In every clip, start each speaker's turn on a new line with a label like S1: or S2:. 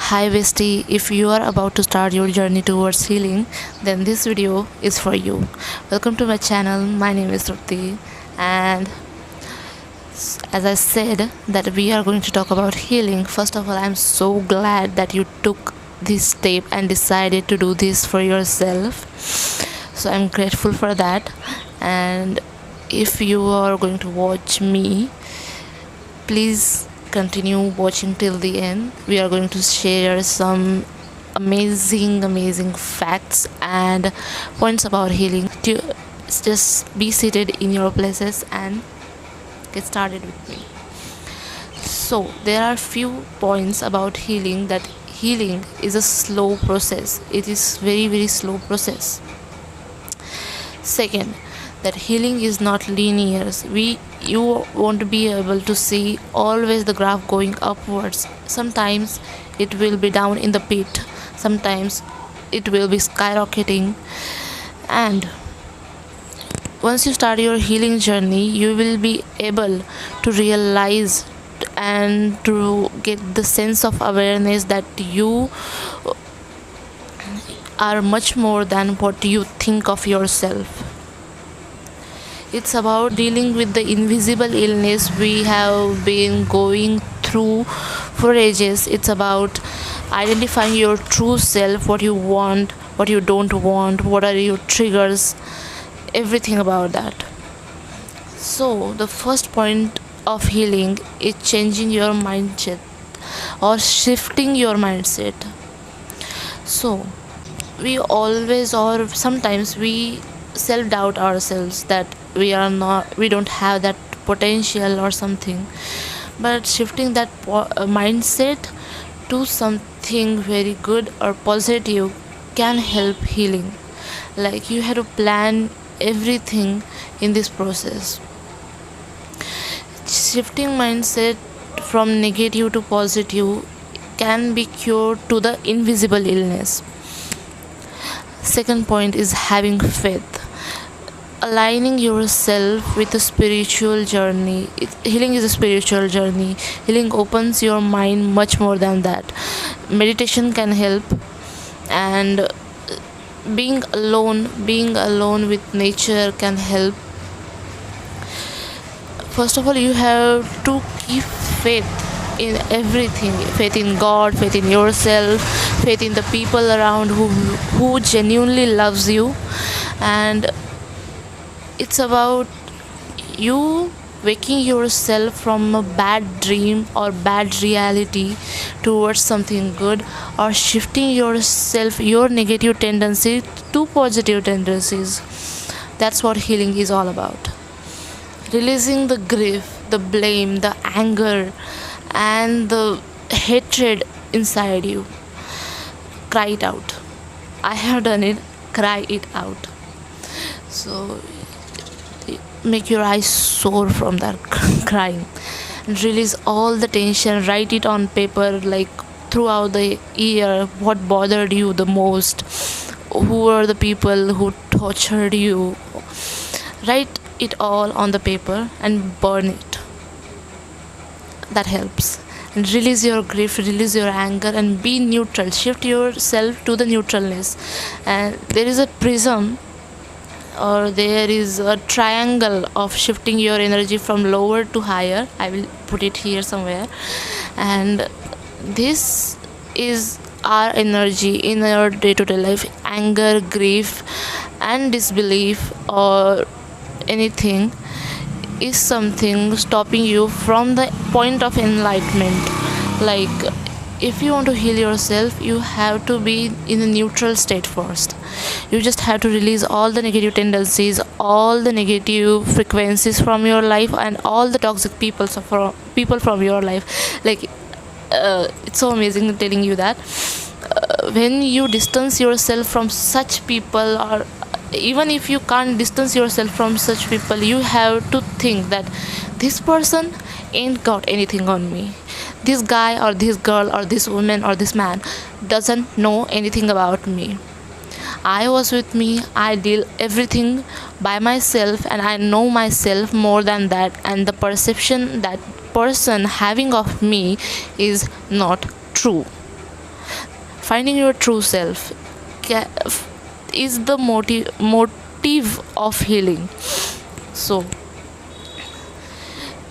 S1: Hi Bestie, if you are about to start your journey towards healing, then this video is for you. Welcome to my channel. My name is Trupti, and as I said that we are going to talk about healing. First of all, I'm so glad that you took this step and decided to do this for yourself. So I'm grateful for that. And if you are going to watch me, please continue watching till the end. We are going to share some amazing facts and points about healing. To just be seated in your places and get started with me. So there are few points about healing, that healing is a slow process. It is very slow process. Second, that healing is not linear. You won't be able to see always the graph going upwards. Sometimes it will be down in the pit, sometimes it will be skyrocketing. And once you start your healing journey, you will be able to realize and to get the sense of awareness that you are much more than what you think of yourself. It's about dealing with the invisible illness we have been going through for ages. It's about identifying your true self, what you want, what you don't want, what are your triggers, everything about that. So the first point of healing is changing your mindset or shifting your mindset. So we always, or sometimes we self-doubt ourselves that we don't have that potential or something, but shifting that mindset to something very good or positive can help healing. Like, you have to plan everything in this process. Shifting mindset from negative to positive can be cured to the invisible illness. Second point is having faith. Aligning yourself with a spiritual journey. Healing is a spiritual journey. Healing opens your mind much more than that. Meditation can help, and being alone with nature can help. First of all, you have to keep faith in everything. Faith in God, faith in yourself, faith in the people around who genuinely loves you. And it's about you waking yourself from a bad dream or bad reality towards something good, or shifting yourself, your negative tendency to positive tendencies. That's what healing is all about. Releasing the grief, the blame, the anger, and the hatred inside you. Cry it out. I have done it. Cry it out. So make your eyes sore from that crying, and release all the tension. Write it on paper, like throughout the year, what bothered you the most, who were the people who tortured you. Write it all on the paper and burn it. That helps. And release your grief, release your anger, and be neutral. Shift yourself to the neutralness. And there is a prism, or there is a triangle of shifting your energy from lower to higher. I will put it here somewhere. And this is our energy in our day-to-day life. Anger, grief, and disbelief, or anything, is something stopping you from the point of enlightenment. Like, if you want to heal yourself, you have to be in a neutral state first. You just have to release all the negative tendencies, all the negative frequencies from your life, and all the toxic people from your life. Like, it's so amazing telling you that when you distance yourself from such people, or even if you can't distance yourself from such people, you have to think that this person ain't got anything on me. This guy or this girl or this woman or this man doesn't know anything about me. I was with me, I deal everything by myself, and I know myself more than that, and the perception that person having of me is not true. Finding your true self is the motive of healing. So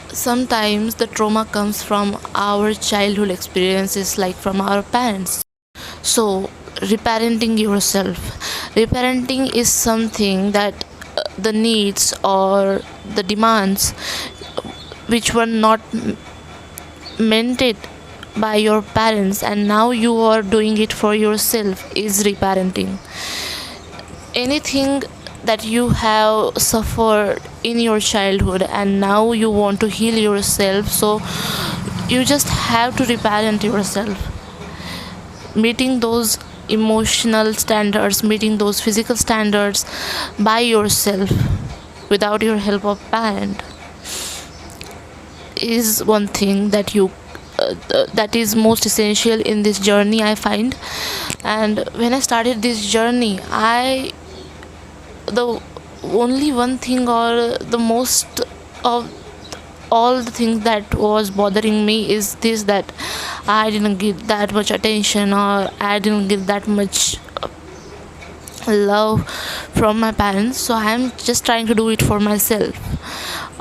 S1: sometimes the trauma comes from our childhood experiences, like from our parents. So reparenting yourself, reparenting is something that the needs or the demands which were not meant it by your parents and now you are doing it for yourself is reparenting. Anything that you have suffered in your childhood and now you want to heal yourself, so you just have to reparent yourself, meeting those emotional standards, meeting those physical standards by yourself without your help of parent is one thing that is most essential in this journey, I find. And when I started this journey, the only one thing or the most of all the things that was bothering me is this, that I didn't give that much attention or I didn't give that much love from my parents. So I'm just trying to do it for myself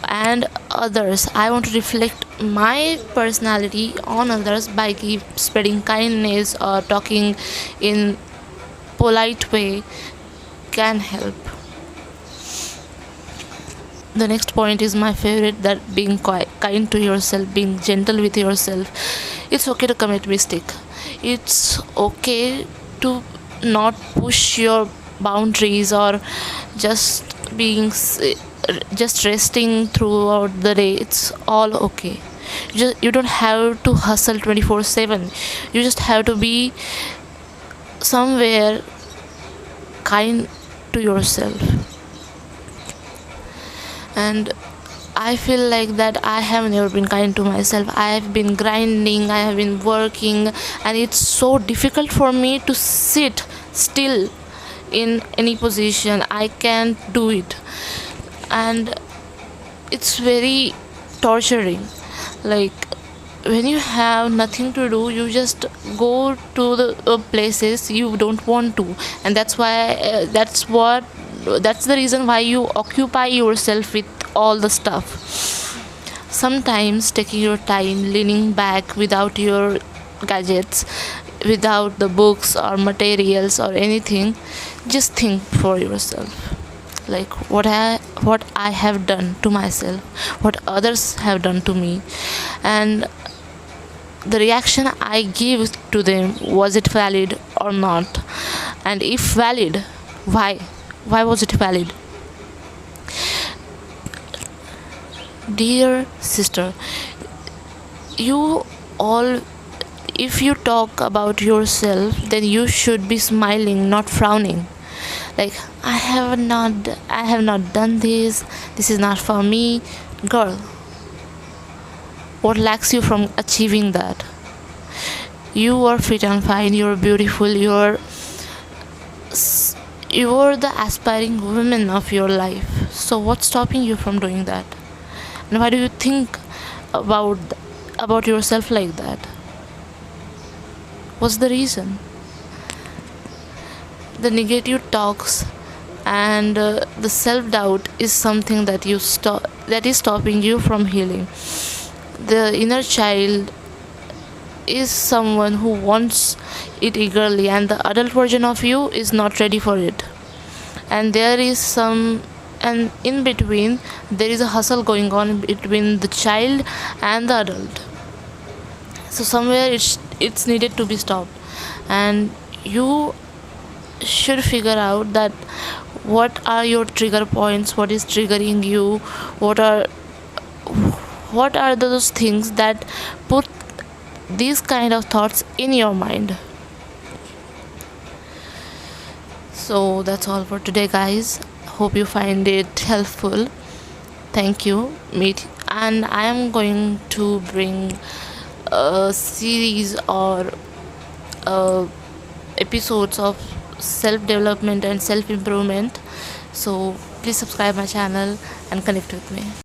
S1: and others. I want to reflect my personality on others by spreading kindness or talking in polite way can help. The next point is my favorite, that being kind to yourself, being gentle with yourself. It's okay to commit mistake. It's okay to not push your boundaries or just just resting throughout the day. It's all okay. You don't have to hustle 24/7. You just have to be somewhere kind to yourself. And I feel like that I have never been kind to myself. I have been grinding, I have been working, and it's so difficult for me to sit still in any position. I can't do it, and it's very torturing. Like when you have nothing to do, you just go to the places you don't want to, and that's the reason why you occupy yourself with all the stuff. Sometimes taking your time, leaning back without your gadgets, without the books or materials or anything, just think for yourself, like what I have done to myself, what others have done to me, and the reaction I give to them, was it valid or not? And if valid, why? Why was it valid? Dear sister, you all, if you talk about yourself, then you should be smiling, not frowning. Like I have not done this. This is not for me. Girl, what lacks you from achieving that? You are fit and fine, you're beautiful, you're the aspiring woman of your life. So what's stopping you from doing that? And why do you think about yourself like that? What's the reason? The negative talks and the self-doubt is something that that is stopping you from healing. The inner child is someone who wants it eagerly, and the adult version of you is not ready for it. And and in between there is a hustle going on between the child and the adult. So somewhere it's needed to be stopped, and you should figure out that what are your trigger points, what is triggering you, what are those things that put these kind of thoughts in your mind. So that's all for today, guys. Hope you find it helpful. Thank you. And I am going to bring a series or episodes of self development and self improvement. So please subscribe my channel and connect with me.